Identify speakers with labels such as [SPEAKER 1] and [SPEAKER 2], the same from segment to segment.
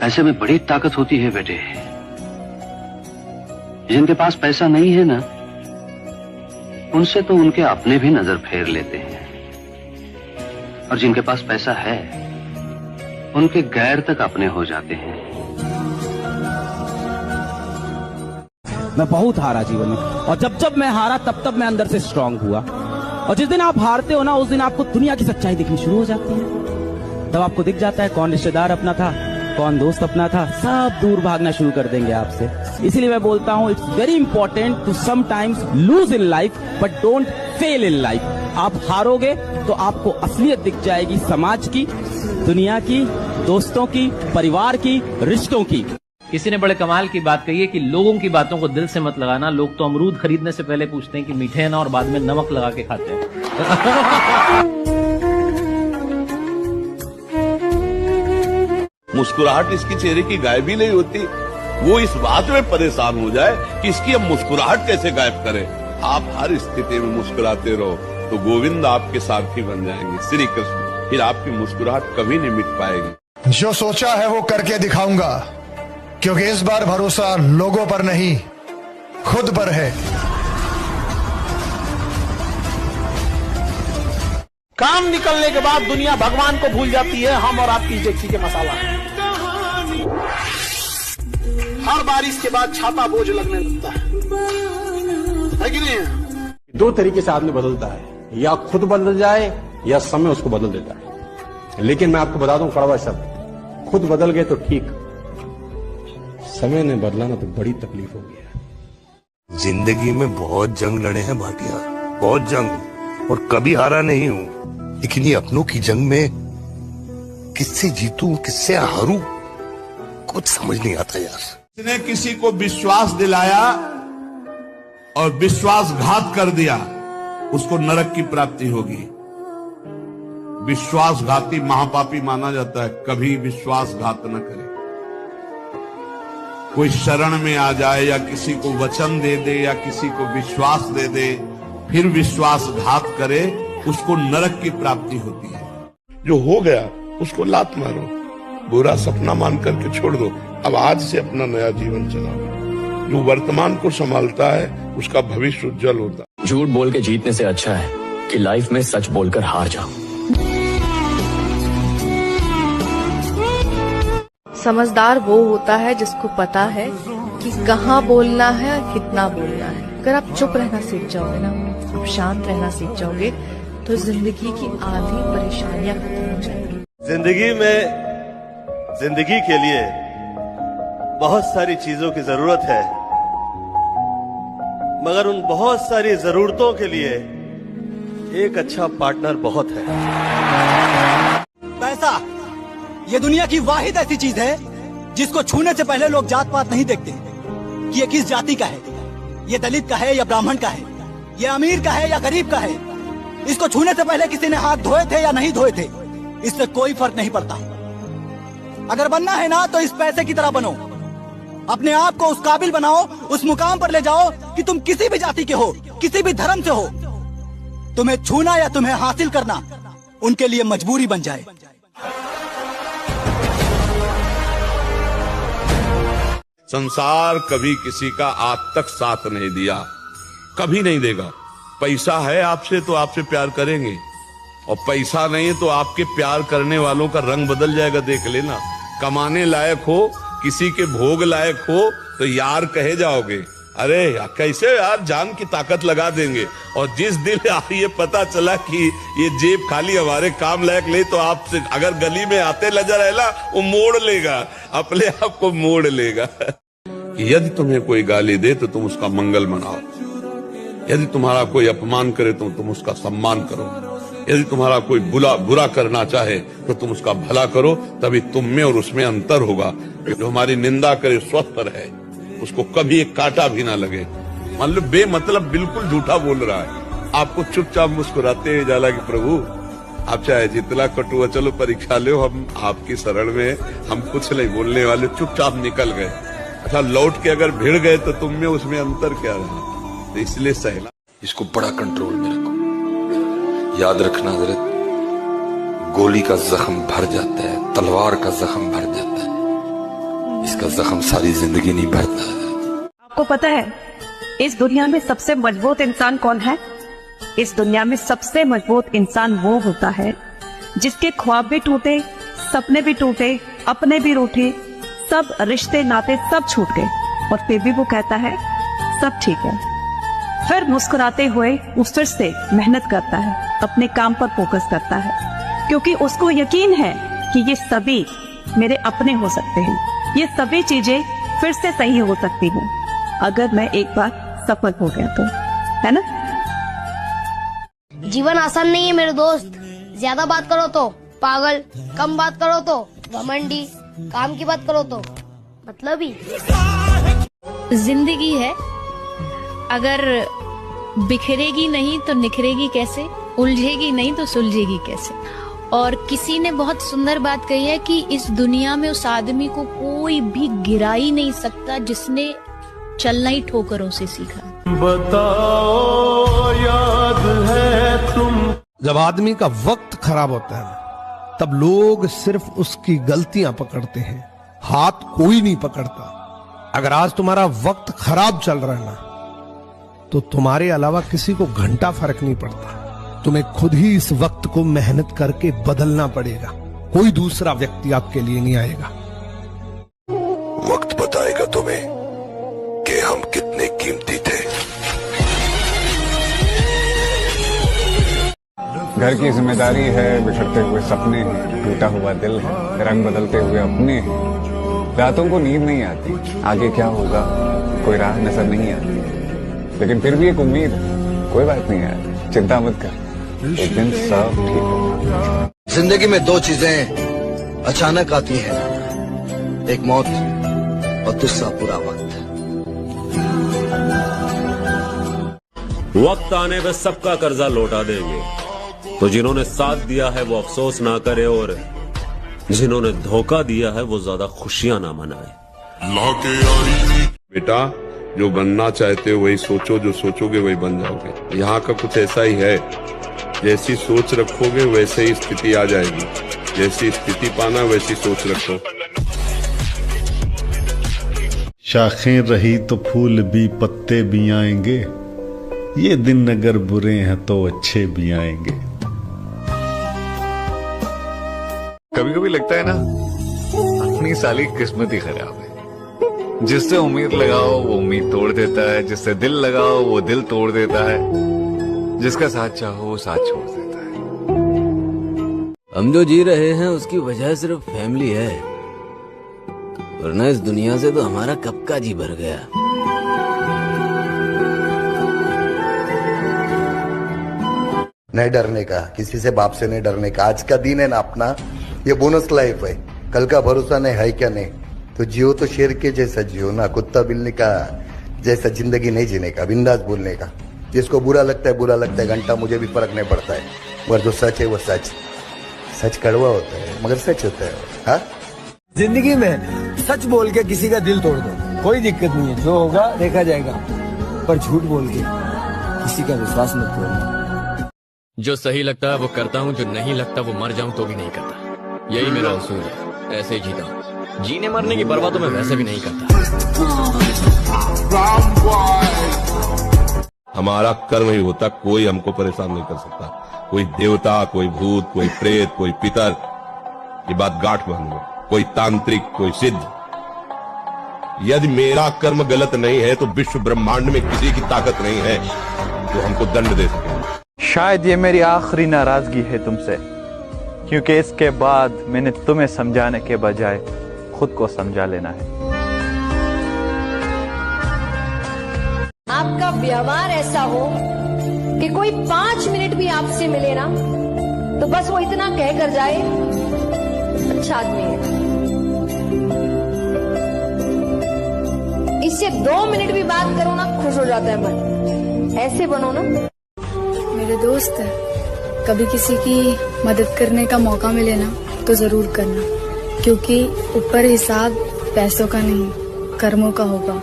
[SPEAKER 1] ऐसे में बड़ी ताकत होती है बेटे। जिनके पास पैसा नहीं है ना, उनसे तो उनके अपने भी नजर फेर लेते हैं, और जिनके पास पैसा है उनके गैर तक अपने हो जाते हैं।
[SPEAKER 2] मैं बहुत हारा जीवन में, और जब जब मैं हारा तब तब मैं अंदर से स्ट्रांग हुआ। और जिस दिन आप हारते हो ना, उस दिन आपको दुनिया की सच्चाई दिखनी शुरू हो जाती है। तब आपको दिख जाता है कौन रिश्तेदार अपना था, कौन दोस्त अपना था। सब दूर भागना शुरू कर देंगे आपसे। इसीलिए मैं बोलता हूँ, it's very important to sometimes lose in life but don't fail in life. आप हारोगे तो आपको असलियत दिख जाएगी, समाज की, दुनिया की, दोस्तों की, परिवार की, रिश्तों की।
[SPEAKER 3] किसी ने बड़े कमाल की बात कही है कि लोगों की बातों को दिल से मत लगाना। लोग तो अमरूद खरीदने से पहले पूछते हैं कि मीठे हैं ना, और बाद में नमक लगा के खाते हैं।
[SPEAKER 4] मुस्कुराहट इसकी चेहरे की गायब ही नहीं होती। वो इस बात में परेशान हो जाए कि इसकी अब मुस्कुराहट कैसे गायब करें। आप हर स्थिति में मुस्कुराते रहो तो गोविंद आपके सारथी बन जाएंगे, श्री कृष्ण। फिर आपकी मुस्कुराहट कभी नहीं मिट पाएगी।
[SPEAKER 5] जो सोचा है वो करके दिखाऊंगा, क्योंकि इस बार भरोसा लोगों पर नहीं, खुद पर है।
[SPEAKER 6] काम निकलने के बाद दुनिया भगवान को भूल जाती है। हम और आपकी टैक्सी के मसाला हर बारिश के बाद छाता बोझ लगने लगता है कि नहीं?
[SPEAKER 7] दो तरीके से आदमी बदलता है, या खुद बदल जाए या समय उसको बदल देता है। लेकिन मैं आपको बता दूं कड़वा शब्द, खुद बदल गए तो ठीक, समय ने बदला ना तो बड़ी तकलीफ होगी।
[SPEAKER 8] जिंदगी में बहुत जंग लड़े हैं भाटिया, बहुत जंग, और कभी हारा नहीं हूं। लेकिन ये अपनों की जंग में किससे जीतूं किससे हारूं कुछ समझ नहीं आता यार।
[SPEAKER 4] जिसने किसी को विश्वास दिलाया और विश्वासघात कर दिया, उसको नरक की प्राप्ति होगी। विश्वासघाती महापापी माना जाता है। कभी विश्वासघात न करे। कोई शरण में आ जाए या किसी को वचन दे दे या किसी को विश्वास दे दे, फिर विश्वासघात करे, उसको नरक की प्राप्ति होती है। जो हो गया उसको लात मारो, बुरा सपना मान करके छोड़ दो। अब आज से अपना नया जीवन चलाओ। जो वर्तमान को संभालता है उसका भविष्य उज्जवल होता है।
[SPEAKER 9] झूठ बोल के जीतने से अच्छा है कि लाइफ में सच बोलकर हार जाओ।
[SPEAKER 10] समझदार वो होता है जिसको पता है कि कहाँ बोलना है और कितना बोलना है। अगर आप चुप रहना सीख जाओगे ना, आप शांत रहना सीख जाओगे, तो जिंदगी की आधी परेशानियां खत्म हो जाएंगी।
[SPEAKER 11] जिंदगी के लिए बहुत सारी चीजों की जरूरत है, मगर उन बहुत सारी जरूरतों के लिए एक अच्छा पार्टनर बहुत है।
[SPEAKER 12] पैसा ये दुनिया की वाहिद ऐसी चीज है जिसको छूने से पहले लोग जात पात नहीं देखते कि ये किस जाति का है, ये दलित का है या ब्राह्मण का है, ये अमीर का है या गरीब का है। इसको छूने से पहले किसी ने हाथ धोए थे या नहीं धोए थे, इससे कोई फर्क नहीं पड़ता। अगर बनना है ना तो इस पैसे की तरह बनो। अपने आप को उस काबिल बनाओ, उस मुकाम पर ले जाओ कि तुम किसी भी जाति के हो, किसी भी धर्म से हो, तुम्हें छूना या तुम्हें हासिल करना उनके लिए मजबूरी बन जाए।
[SPEAKER 4] संसार कभी किसी का आज तक साथ नहीं दिया, कभी नहीं देगा। पैसा है आपसे तो आपसे प्यार करेंगे, और पैसा नहीं है तो आपके प्यार करने वालों का रंग बदल जाएगा। देख लेना, कमाने लायक हो, किसी के भोग लायक हो तो यार कहे जाओगे, अरे कैसे यार जान की ताकत लगा देंगे। और जिस दिन ये पता चला कि ये जेब खाली हमारे काम लायक ले, तो आपसे अगर गली में आते नजर आएला, वो मोड़ लेगा, अपने आप को मोड़ लेगा। यदि तुम्हें कोई गाली दे तो तुम उसका मंगल मनाओ, यदि तुम्हारा कोई अपमान करे तो तुम उसका सम्मान करो, यदि तुम्हारा कोई बुरा करना चाहे तो तुम उसका भला करो। तभी तुम में और उसमें अंतर होगा। जो हमारी निंदा करे स्वस्थ रहे, उसको कभी एक कांटा भी ना लगे। मान लो बेमतलब बिल्कुल झूठा बोल रहा है, आपको चुपचाप मुस्कुराते हुए जाला कि प्रभु आप चाहे जितना कटुआ चलो परीक्षा लो, हम आपकी शरण में, हम कुछ नहीं बोलने वाले, चुपचाप निकल गए। अच्छा लौट के अगर भिड़ गए तो तुम में उसमें अंतर क्या रहा? तो इसलिए सहना।
[SPEAKER 8] इसको बड़ा कंट्रोल में रखो। याद रखना हजरत, गोली का जख्म भर जाता है, तलवार का जख्म भर जाता है, इसका जख्म सारी जिंदगी नहीं भरता।
[SPEAKER 13] आपको पता है इस दुनिया में सबसे मजबूत इंसान कौन है? इस दुनिया में सबसे मजबूत इंसान वो होता है जिसके ख्वाब भी टूटे, सपने भी टूटे, अपने भी रूठे, सब रिश्ते नाते सब छूट गए, और फिर भी वो कहता है सब ठीक है। फिर मुस्कुराते हुए वो फिर से मेहनत करता है, अपने काम पर फोकस करता है, क्योंकि उसको यकीन है कि ये सभी मेरे अपने हो सकते हैं, ये सभी चीजें फिर से सही हो सकती हैं अगर मैं एक बार सफल हो गया तो, है ना?
[SPEAKER 14] जीवन आसान नहीं है मेरे दोस्त। ज्यादा बात करो तो पागल, कम बात करो तो घमंडी, काम की बात करो तो मतलबी।
[SPEAKER 15] जिंदगी है, अगर बिखरेगी नहीं तो निखरेगी कैसे, उलझेगी नहीं तो सुलझेगी कैसे। और किसी ने बहुत सुंदर बात कही है कि इस दुनिया में उस आदमी को कोई भी गिरा ही नहीं सकता जिसने चलना ही ठोकरों से सीखा।
[SPEAKER 16] बताओ याद है तुम।
[SPEAKER 17] जब आदमी का वक्त खराब होता है तब लोग सिर्फ उसकी गलतियां पकड़ते हैं, हाथ कोई नहीं पकड़ता। अगर आज तुम्हारा वक्त खराब चल रहा है ना, तो तुम्हारे अलावा किसी को घंटा फर्क नहीं पड़ता। तुम्हें खुद ही इस वक्त को मेहनत करके बदलना पड़ेगा, कोई दूसरा व्यक्ति आपके लिए नहीं आएगा।
[SPEAKER 8] वक्त बताएगा तुम्हें कि हम कितने कीमती थे।
[SPEAKER 18] घर की जिम्मेदारी है, बिछड़ते हुए सपने हैं, टूटा हुआ दिल है, रंग बदलते हुए अपने हैं। रातों को नींद नहीं आती, आगे क्या होगा कोई राह नजर नहीं आती, लेकिन फिर भी एक उम्मीद है। कोई बात नहीं यार, चिंता मत कर, एक दिन सब ठीक होगा।
[SPEAKER 19] जिंदगी में दो चीजें अचानक आती हैं, एक मौत और दूसरा बुरा वक्त।
[SPEAKER 20] वक्त आने पे सबका कर्जा लौटा देंगे, तो जिन्होंने साथ दिया है वो अफसोस ना करे, और जिन्होंने धोखा दिया है वो ज्यादा खुशियां ना मनाए।
[SPEAKER 4] बेटा, जो बनना चाहते हो वही सोचो, जो सोचोगे वही बन जाओगे। यहाँ का कुछ ऐसा ही है, जैसी सोच रखोगे वैसे ही स्थिति आ जाएगी, जैसी स्थिति पाना वैसी सोच रखो।
[SPEAKER 21] शाखें रही तो फूल भी पत्ते भी आएंगे, ये दिन अगर बुरे हैं तो अच्छे भी आएंगे।
[SPEAKER 18] कभी कभी लगता है ना, अपनी साली किस्मत ही खराब है। जिससे उम्मीद लगाओ वो उम्मीद तोड़ देता है, जिससे दिल लगाओ वो दिल तोड़ देता है, जिसका साथ चाहो वो साथ छोड़ देता है।
[SPEAKER 22] हम जो जी रहे हैं उसकी वजह सिर्फ फैमिली है, वरना इस दुनिया से तो हमारा कब का जी भर गया।
[SPEAKER 19] नहीं डरने का, किसी से बाप से नहीं डरने का। आज का दिन है ना अपना, ये बोनस लाइफ है, कल का भरोसा नहीं है क्या नहीं। तो जियो तो शेर के जैसा जियो ना, कुत्ता बिल्ली का जैसा जिंदगी नहीं जीने का, बिंदास बोलने का। जिसको बुरा लगता है घंटा, मुझे भी फर्क नहीं पड़ता है, पर जो सच है वो सच। सच कड़वा होता है मगर सच होता है। हाँ,
[SPEAKER 23] जिंदगी में सच बोल के किसी का दिल तोड़ दो, कोई दिक्कत नहीं है, जो होगा देखा जाएगा, पर झूठ बोल के किसी का विश्वास मत तोड़ना।
[SPEAKER 9] जो सही लगता है वो करता हूँ, जो नहीं लगता वो मर जाऊं तो भी नहीं करता। यही मेरा उसूल है, ऐसे ही जीता हूँ। जीने मरने की परवाह तो मैं वैसे भी नहीं करता।
[SPEAKER 4] हमारा कर्म ही होता, कोई हमको परेशान नहीं कर सकता। कोई देवता, कोई भूत, कोई प्रेत, कोई पितर, ये बात गांठ बांध लो, कोई तांत्रिक, कोई सिद्ध। यदि मेरा कर्म गलत नहीं है तो विश्व ब्रह्मांड में किसी की ताकत नहीं है जो हमको दंड दे सके।
[SPEAKER 24] शायद ये मेरी आखिरी नाराजगी है तुमसे, क्योंकि इसके बाद मैंने तुम्हें समझाने के बजाय खुद को समझा लेना है।
[SPEAKER 25] आपका व्यवहार ऐसा हो कि कोई 5 मिनट भी आपसे मिले ना, तो बस वो इतना कह कर जाए, अच्छा आदमी है। इससे 2 मिनट भी बात करो ना, खुश हो जाता है मन। ऐसे बनो ना।
[SPEAKER 26] मेरे दोस्त, कभी किसी की मदद करने का मौका मिले ना तो जरूर करना, क्योंकि ऊपर हिसाब पैसों का नहीं कर्मों का होगा।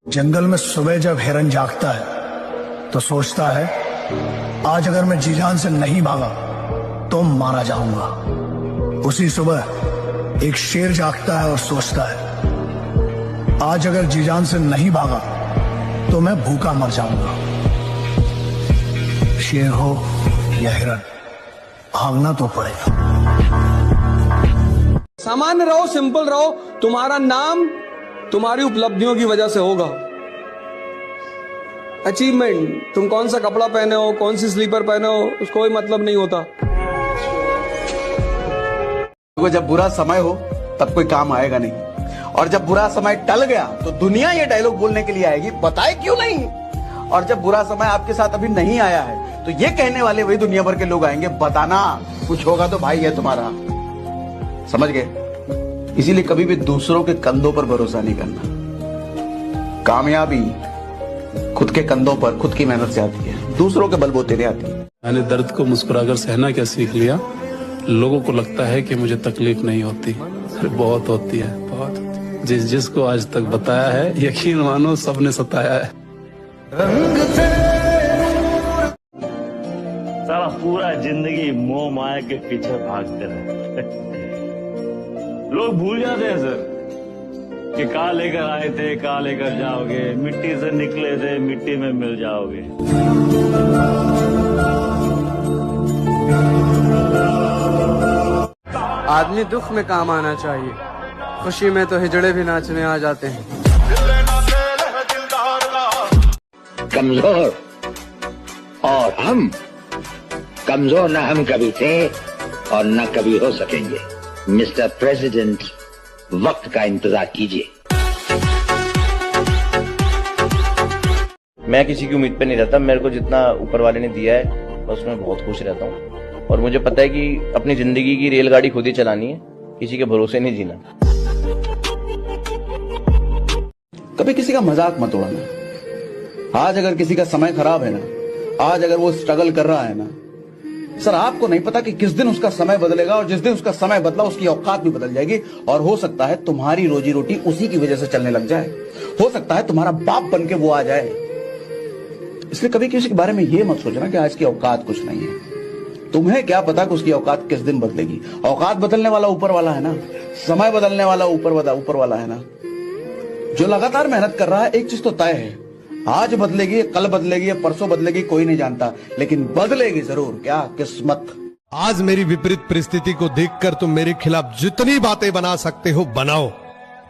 [SPEAKER 5] जंगल में सुबह जब हिरन जागता है तो सोचता है आज अगर मैं जी जान से नहीं भागा तो मारा जाऊंगा। उसी सुबह एक शेर जागता है और सोचता है, आज अगर जीजान से नहीं भागा तो मैं भूखा मर जाऊंगा। शेर हो या हिरन, भागना तो पड़ेगा।
[SPEAKER 23] सामान्य रहो, सिंपल रहो, तुम्हारा नाम तुम्हारी उपलब्धियों की वजह से होगा। अचीवमेंट, तुम कौन सा कपड़ा पहने हो, कौन सी स्लीपर पहने हो, उसको कोई मतलब नहीं होता।
[SPEAKER 1] जब बुरा समय हो तब कोई काम आएगा नहीं, और जब बुरा समय टल गया तो दुनिया ये डायलॉग बोलने के लिए आएगी, बताए क्यों नहीं। और जब बुरा समय आपके साथ अभी नहीं आया है तो ये कहने वाले वही दुनिया भर के लोग आएंगे, बताना कुछ होगा तो भाई है तुम्हारा। समझ गए? इसीलिए कभी भी दूसरों के कंधों पर भरोसा नहीं करना। कामयाबी खुद के कंधों पर, खुद की मेहनत से आती है, दूसरों के बलबूते नहीं आती।
[SPEAKER 2] मैंने दर्द को मुस्कुराकर सहना क्या सीख लिया। लोगों को लगता है कि मुझे तकलीफ नहीं होती, अरे बहुत होती है, बहुत होती है। जिसको आज तक बताया है, यकीन मानो सबने सताया है।
[SPEAKER 3] सारा पूरा जिंदगी मोह माया के पीछे भागते रहे। लोग भूल जाते हैं सर कि कहाँ लेकर आए थे, कहाँ लेकर जाओगे, मिट्टी से निकले थे, मिट्टी में मिल जाओगे।
[SPEAKER 23] आदमी दुख में काम आना चाहिए, खुशी में तो हिजड़े भी नाचने आ जाते हैं।
[SPEAKER 6] कमजोर और हम कमजोर न हम कभी थे और न कभी हो सकेंगे। मिस्टर प्रेसिडेंट, वक्त का इंतजार कीजिए।
[SPEAKER 7] मैं किसी की उम्मीद पे नहीं रहता, मेरे को जितना ऊपर वाले ने दिया है बस मैं बहुत खुश रहता हूँ। और मुझे पता है कि अपनी जिंदगी की रेलगाड़ी खुद ही चलानी है, किसी के भरोसे नहीं जीना।
[SPEAKER 1] कभी किसी का मजाक मत उड़ाना। आज अगर किसी का समय खराब है ना, आज अगर वो स्ट्रगल कर रहा है ना, सर आपको नहीं पता कि किस दिन उसका समय बदलेगा, और जिस दिन उसका समय बदला उसकी औकात भी बदल जाएगी। और हो सकता है तुम्हारी रोजी रोटी उसी की वजह से चलने लग जाए, हो सकता है तुम्हारा बाप बन के वो आ जाए। इसलिए कभी किसी के बारे में ये मत सोचना कि आज की औकात कुछ नहीं है। तुम्हें क्या पता कि उसकी औकात किस दिन बदलेगी। औकात बदलने वाला ऊपर वाला है ना, समय बदलने वाला ऊपर वाला है ना। जो लगातार मेहनत कर रहा है, एक चीज तो तय है, आज बदलेगी, कल बदलेगी, परसों बदलेगी, कोई नहीं जानता, लेकिन बदलेगी जरूर। क्या? किस्मत।
[SPEAKER 17] आज मेरी विपरीत परिस्थिति को देखकर तुम मेरे खिलाफ जितनी बातें बना सकते हो बनाओ,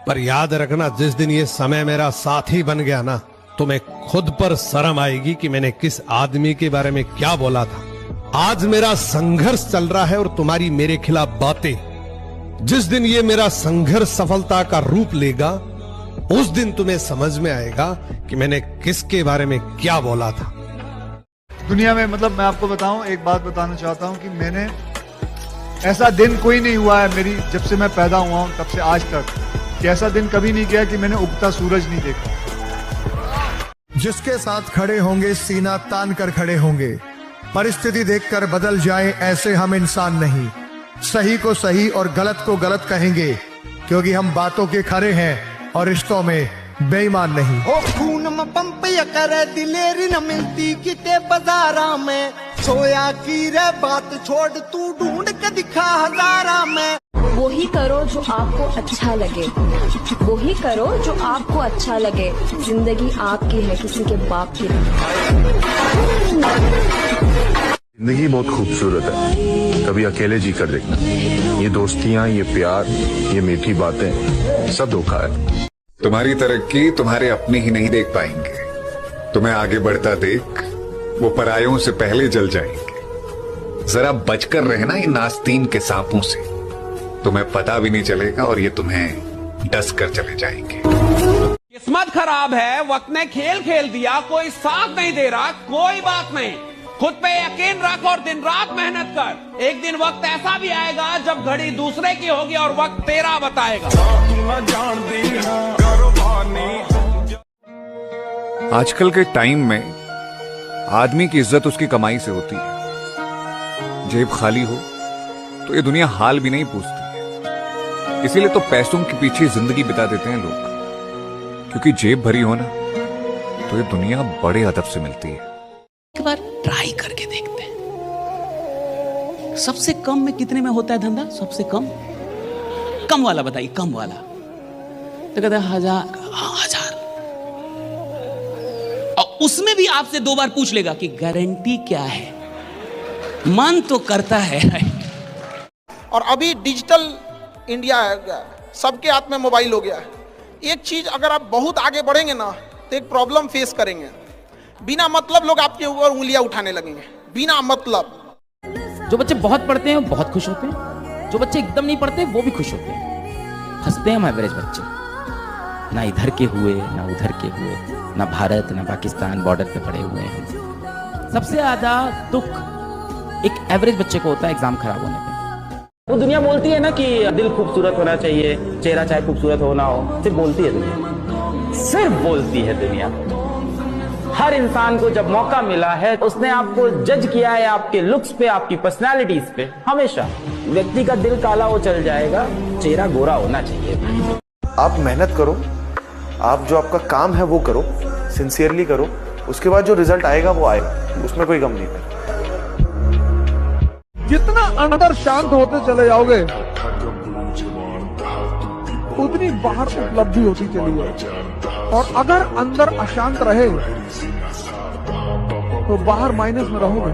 [SPEAKER 17] पर याद रखना जिस दिन ये समय मेरा साथी बन गया ना, तुम्हें खुद पर शर्म आएगी कि मैंने किस आदमी के बारे में क्या बोला था। आज मेरा संघर्ष चल रहा है और तुम्हारी मेरे खिलाफ बातें, जिस दिन ये मेरा संघर्ष सफलता का रूप लेगा, उस दिन तुम्हें समझ में आएगा कि मैंने किसके बारे में क्या बोला था।
[SPEAKER 10] दुनिया में मतलब मैं आपको बताऊं, एक बात बताना चाहता हूं कि मैंने ऐसा दिन कोई नहीं हुआ है मेरी जब से मैं पैदा हुआ हूं तब से आज तक, कि ऐसा दिन कभी नहीं गया कि मैंने उगता सूरज नहीं देखा।
[SPEAKER 5] जिसके साथ खड़े होंगे सीना तान कर खड़े होंगे, परिस्थिति देखकर बदल जाए ऐसे हम इंसान नहीं। सही को सही और गलत को गलत कहेंगे, क्योंकि हम बातों के खरे हैं और रिश्तों में बेईमान नहीं।
[SPEAKER 27] ओ खून में पंप करे दिलेरी न मिलती किते बाजारा में, सोया की रे बात छोड़ तू ढूंढ के दिखा हजारा में।
[SPEAKER 25] वो ही करो जो आपको अच्छा लगे, वो ही करो जो आपको अच्छा लगे। जिंदगी आपकी है, किसी के बाप की नहीं।
[SPEAKER 28] जिंदगी बहुत खूबसूरत है, कभी अकेले जी कर देखना। ये दोस्तियां, ये प्यार, ये मीठी बातें सब धोखा है।
[SPEAKER 18] तुम्हारी तरक्की तुम्हारे अपने ही नहीं देख पाएंगे। तुम्हें आगे बढ़ता देख वो परायों से पहले जल जाएंगे। जरा बचकर रहना इन आस्तीन के सांपों से, तुम्हें पता भी नहीं चलेगा और ये तुम्हें डस कर चले जाएंगे।
[SPEAKER 29] किस्मत खराब है, वक्त ने खेल खेल दिया, कोई साथ नहीं दे रहा, कोई बात नहीं, खुद पे यकीन रख और दिन रात मेहनत कर। एक दिन वक्त ऐसा भी आएगा जब घड़ी दूसरे की होगी और वक्त तेरा बताएगा।
[SPEAKER 18] आजकल के टाइम में आदमी की इज्जत उसकी कमाई से होती है। जेब खाली हो तो ये दुनिया हाल भी नहीं पूछती है। इसीलिए तो पैसों के पीछे जिंदगी बिता देते हैं लोग, क्योंकि जेब भरी हो ना तो ये दुनिया बड़े अदब से मिलती है।
[SPEAKER 30] एक बार ट्राई करके देखते हैं। सबसे कम में कितने में होता है धंधा? सबसे कम कम वाला बताइए, कम वाला। तो कहता है 1000। और उसमें भी आपसे 2 बार पूछ लेगा कि गारंटी क्या है। मन तो करता है।
[SPEAKER 8] और अभी डिजिटल इंडिया है, सबके हाथ में मोबाइल हो गया है। एक चीज अगर आप बहुत आगे बढ़ेंगे ना तो एक प्रॉब्लम फेस करेंगे। बिना मतलब लोग आपके ऊपर उंगलियां उठाने लगेंगे, बिना मतलब।
[SPEAKER 11] जो बच्चे बहुत पढ़ते हैं वो बहुत खुश होते हैं, जो बच्चे एकदम नहीं पढ़ते वो भी खुश होते हैं। हंसते हैं हम एवरेज बच्चे, ना इधर के हुए ना उधर के हुए, ना भारत ना पाकिस्तान बॉर्डर पे पड़े हुए हैं। सबसे ज्यादा दुख एक एवरेज बच्चे को होता है एग्जाम खराब होने पे।
[SPEAKER 7] वो दुनिया बोलती है ना कि दिल खूबसूरत होना चाहिए, चेहरा चाहे खूबसूरत हो ना हो, सिर्फ बोलती है दुनिया, सिर्फ बोलती है दुनिया। हर इंसान को जब मौका मिला है उसने आपको जज किया है आपके लुक्स पे, आपकी पर्सनालिटीज पे। हमेशा व्यक्ति का दिल काला हो चल जाएगा, चेहरा गोरा होना चाहिए।
[SPEAKER 12] आप मेहनत करो, आप जो आपका काम है वो करो, सिंसियरली करो, उसके बाद जो रिजल्ट आएगा वो आएगा, उसमें कोई गम नहीं है।
[SPEAKER 13] जितना अंदर शांत होते चले जाओगे उतनी बाहर उपलब्धि होती चली जाएगी। और अगर अंदर अशांत रहे तो बाहर माइनस में रहोगे।